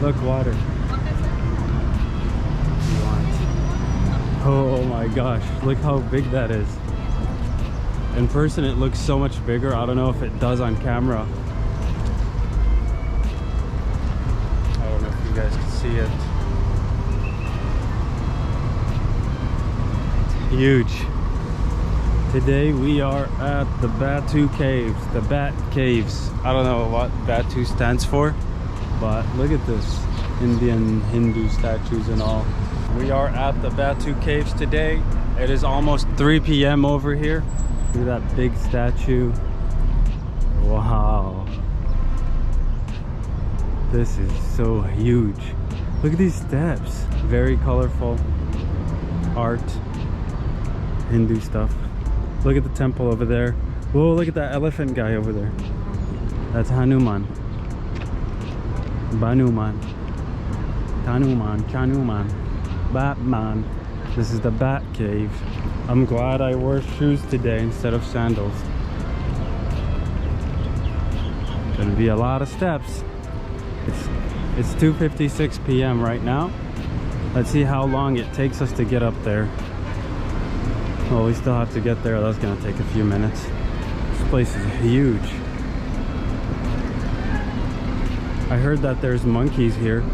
Look, water. Oh my gosh, look how big that is. In person it looks so much bigger. I don't know if it does on camera. I don't know if you guys can see it. It's huge. Today we are at the Batu Caves, the Bat Caves. I don't know what Batu stands for, but look at this. Indian Hindu statues and all. We are at the Batu Caves today. It is almost 3 p.m. over here. Look at that big statue. Wow. This is so huge. Look at these steps. Very colorful. Art. Hindu stuff. Look at the temple over there. Whoa, look at that elephant guy over there. That's Hanuman. Banuman. Tanuman. Chanuman. Batman. This is the Bat Cave. I'm glad I wore shoes today instead of sandals. Gonna be a lot of steps. It's 2:56 p.m. right now. Let's see how long it takes us to get up there. Well, we still have to get there. That's gonna take a few minutes. This place is huge. I heard that there's monkeys here.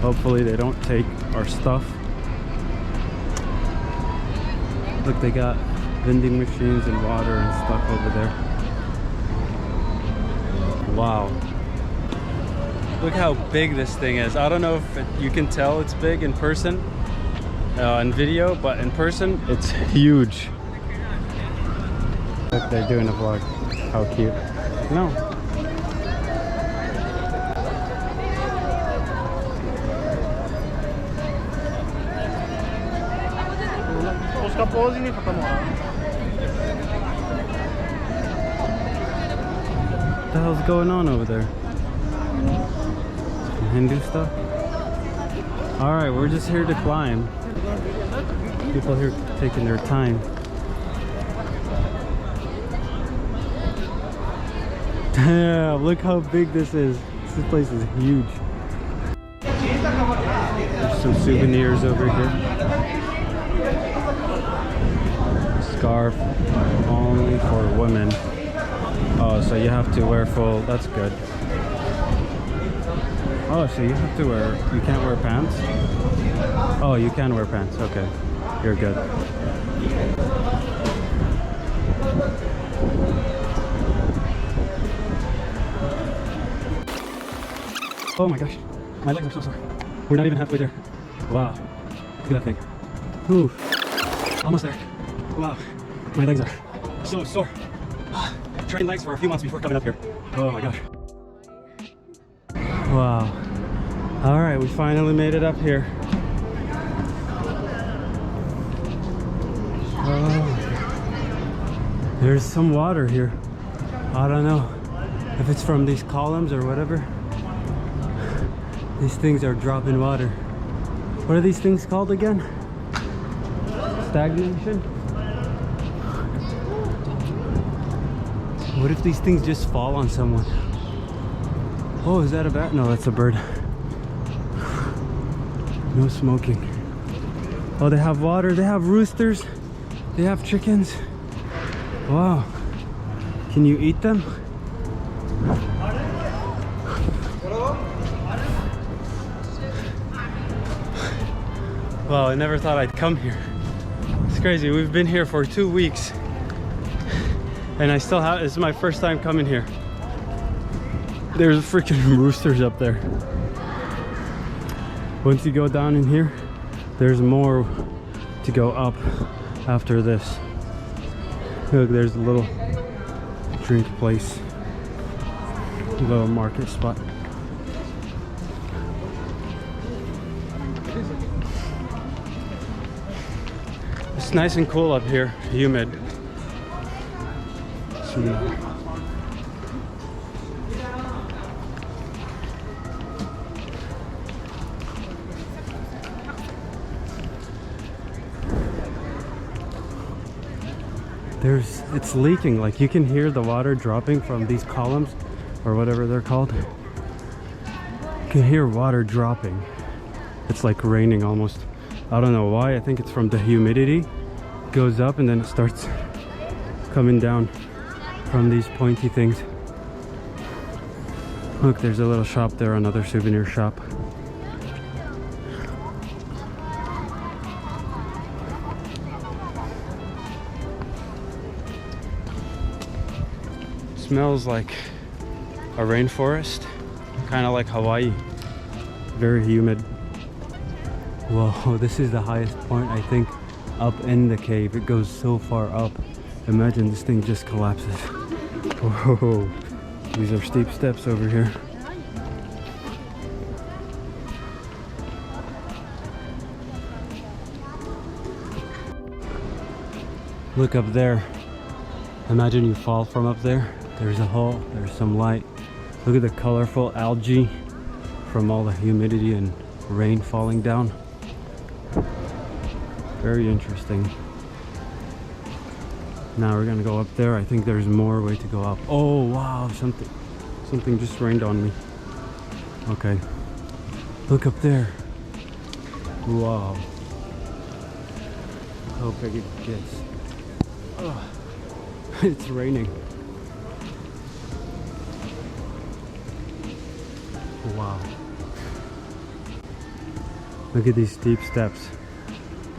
Hopefully they don't take our stuff. Look, they got vending machines and water and stuff over there. Wow. Look how big this thing is. I don't know if you can tell it's big in person, in video, but in person, it's huge. Look, they're doing a vlog. How cute. No. What the hell's going on over there? Some Hindu stuff? Alright, we're just here to climb. People here taking their time. Damn, look how big this is. This place is huge. There's some souvenirs over here. Scarf only for women. Oh, so you have to wear full. That's good. Oh, so you have to wear, you can't wear pants? Oh, you can wear pants. Okay, you're good. Oh my gosh, my legs are so sore. We're not even halfway there. Wow, look at that thing. Ooh, almost there. Wow, my legs are so sore. Trained legs for a few months before coming up here. Oh my gosh. Wow. All right, we finally made it up here. Oh, there's some water here. I don't know if it's from these columns or whatever. These things are dropping water. What are these things called again? Stagnation? What if these things just fall on someone? Oh, is that a bat? No, that's a bird. No smoking. Oh, they have water. They have roosters. They have chickens. Wow. Can you eat them? Wow, I never thought I'd come here. It's crazy. We've been here for 2 weeks. And I still have, this is my first time coming here. There's freaking roosters up there. Once you go down in here, there's more to go up after this. Look, there's a little drink place, a little market spot. It's nice and cool up here, humid. It's leaking, like you can hear the water dropping from these columns or whatever they're called. You can hear water dropping. It's like raining almost. I don't know why. I think it's from the humidity. It goes up and then it starts coming down from these pointy things. Look, there's a little shop there, another souvenir shop. Smells like a rainforest, kind of like Hawaii. Very humid. Whoa, this is the highest point, I think, up in the cave. It goes so far up. Imagine this thing just collapses. Whoa, these are steep steps over here. Look up there. Imagine you fall from up there. There's a hole, there's some light. Look at the colorful algae from all the humidity and rain falling down. Very interesting. Now we're gonna go up there. I think there's more way to go up. Oh wow, something just rained on me. Okay, look up there. Wow, how big it gets. Oh, it's raining. Wow, look at these steep steps.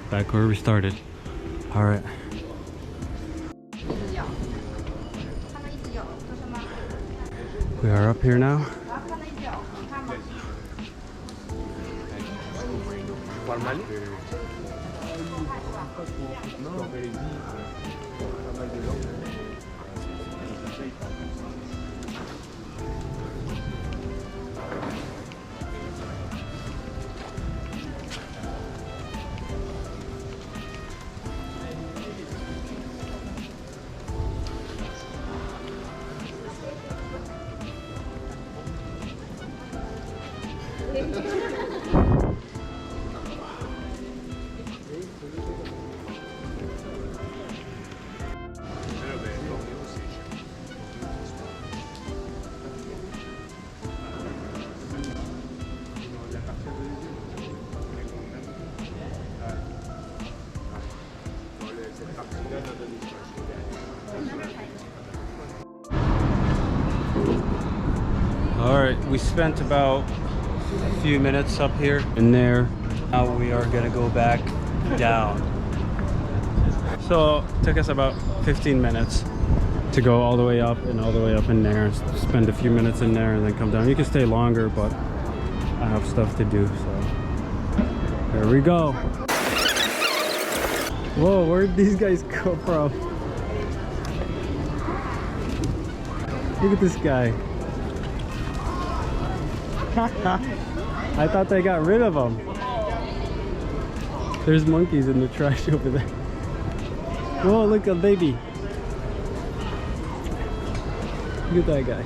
Back where we started. All right. We are up here now. Alright, we spent about a few minutes up here and there. Now we are gonna go back down. So it took us about 15 minutes to go all the way up and all the way up in there. Spend a few minutes in there and then come down. You can stay longer, but I have stuff to do, so here we go. Whoa, where'd these guys go from? Look at this guy. I thought they got rid of them. There's monkeys in the trash over there. Whoa, look, a baby. Look at that guy.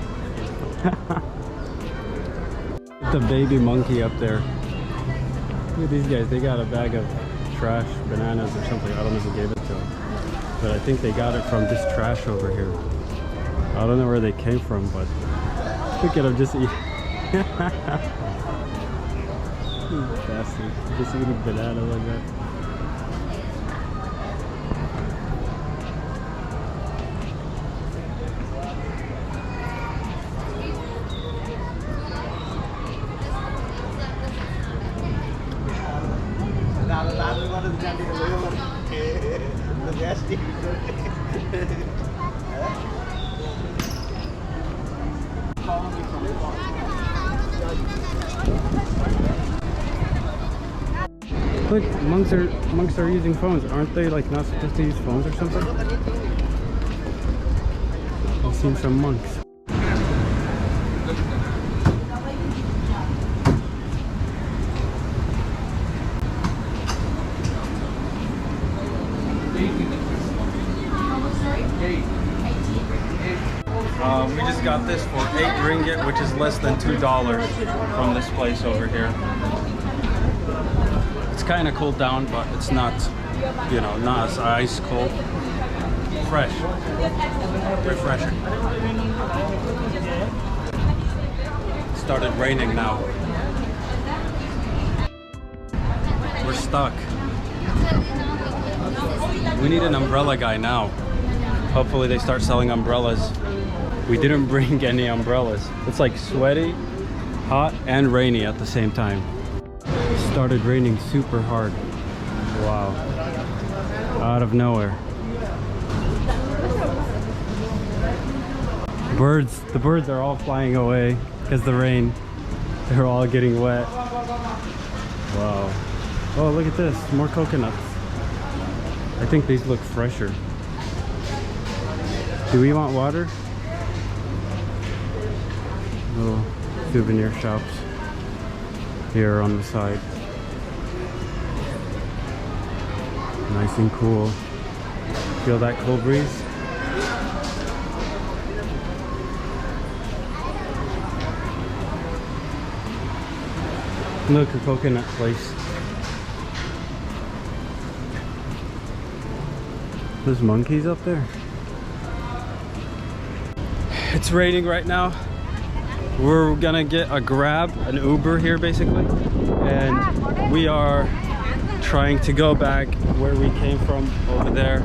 The baby monkey up there. Look at these guys. They got a bag of trash, bananas or something. I don't know who gave it to them. But I think they got it from this trash over here. I don't know where they came from, but look at them just eating. Bastard. Just eating a banana like that. Look, monks are using phones. Aren't they like not supposed to use phones or something? I've seen some monks. We just got this for 8 ringgit, which is less than $2 from this place over here. It's kind of cooled down, but it's not, you know, not as ice cold. Fresh. Refreshing. It started raining now. stuck. We need an umbrella guy now. Hopefully they start selling umbrellas. We didn't bring any umbrellas. It's like sweaty, hot, and rainy at the same time. It started raining super hard. Wow. Out of nowhere. The birds are all flying away because the rain. They're all getting wet. Wow. Oh, look at this. More coconuts. I think these look fresher. Do we want water? Little souvenir shops here on the side. Nice and cool. Feel that cold breeze? Look, a coconut place. There's monkeys up there. It's raining right now. We're gonna get a Grab, an Uber here basically. And we are trying to go back where we came from over there.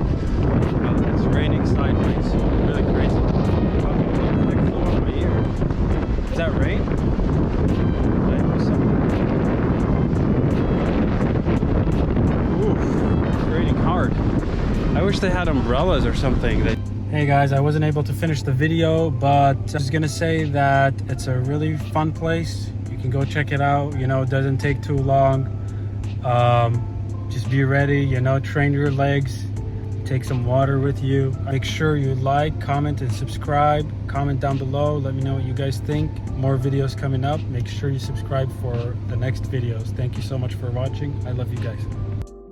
It's raining sideways. Really crazy. Is that rain? I wish they had umbrellas or something. Hey guys, I wasn't able to finish the video, but I was gonna say that it's a really fun place. You can go check it out. You know, it doesn't take too long. Just be ready, you know, train your legs, take some water with you. Make sure you like, comment, and subscribe. Comment down below, let me know what you guys think. More videos coming up. Make sure you subscribe for the next videos. Thank you so much for watching. I love you guys.